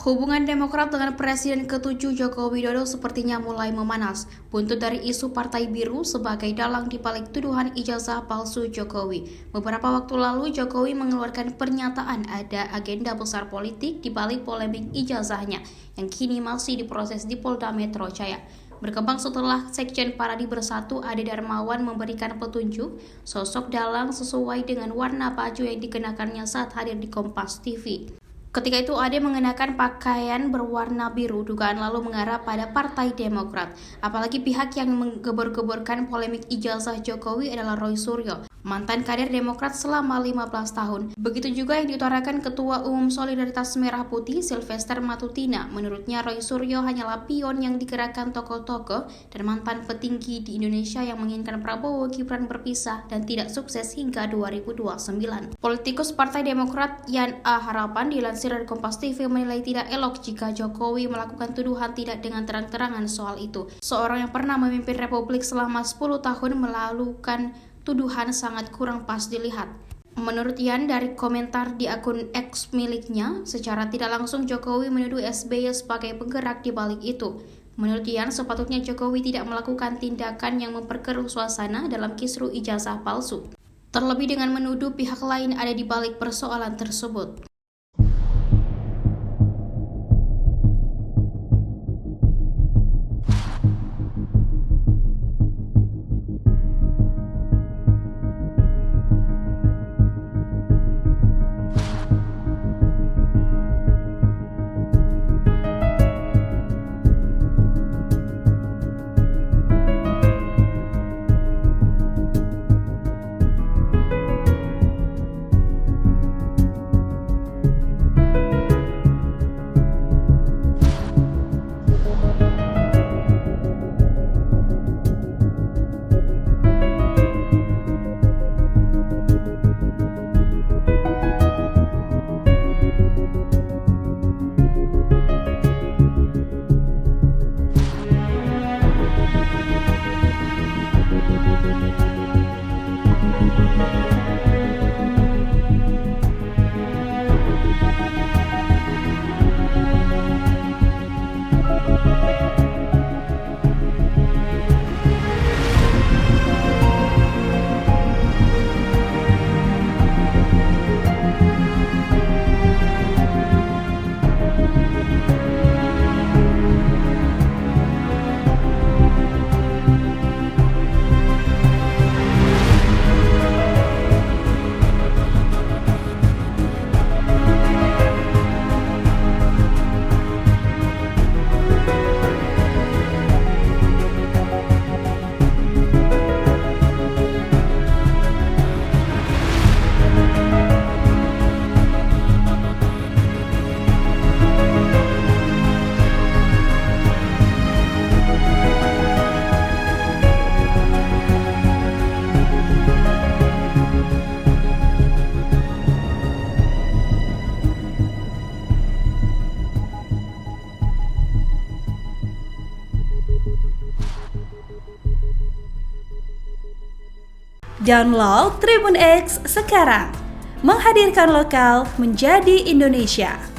Hubungan Demokrat dengan Presiden ke-7 Joko Widodo sepertinya mulai memanas, buntut dari isu Partai Biru sebagai dalang di balik tuduhan ijazah palsu Jokowi. Beberapa waktu lalu, Jokowi mengeluarkan pernyataan ada agenda besar politik di balik polemik ijazahnya, yang kini masih diproses di Polda Metro Jaya. Berkembang setelah Sekjen Paradi Bersatu Ade Darmawan memberikan petunjuk sosok dalang sesuai dengan warna baju yang dikenakannya saat hadir di Kompas TV. Ketika itu Ade mengenakan pakaian berwarna biru, dugaan lalu mengarah pada Partai Demokrat. Apalagi pihak yang menggebor-geborkan polemik ijazah Jokowi adalah Roy Suryo, mantan kader Demokrat selama 15 tahun. Begitu juga yang diutarakan Ketua Umum Solidaritas Merah Putih Sylvester Matutina. Menurutnya Roy Suryo hanyalah pion yang digerakkan tokoh-tokoh dan mantan petinggi di Indonesia yang menginginkan Prabowo Gibran berpisah dan tidak sukses hingga 2029. Politikus Partai Demokrat Yan A. Harapan dilansir dari Kompas TV menilai tidak elok jika Jokowi melakukan tuduhan tidak dengan terang-terangan soal itu. Seorang yang pernah memimpin Republik selama 10 tahun melakukan tuduhan sangat kurang pas dilihat. Menurut Yan, dari komentar di akun X miliknya, secara tidak langsung Jokowi menuduh SBY sebagai penggerak di balik itu. Menurut Yan, sepatutnya Jokowi tidak melakukan tindakan yang memperkeruh suasana dalam kisru ijazah palsu. Terlebih dengan menuduh pihak lain ada di balik persoalan tersebut. Download Tribun X sekarang, menghadirkan lokal menjadi Indonesia.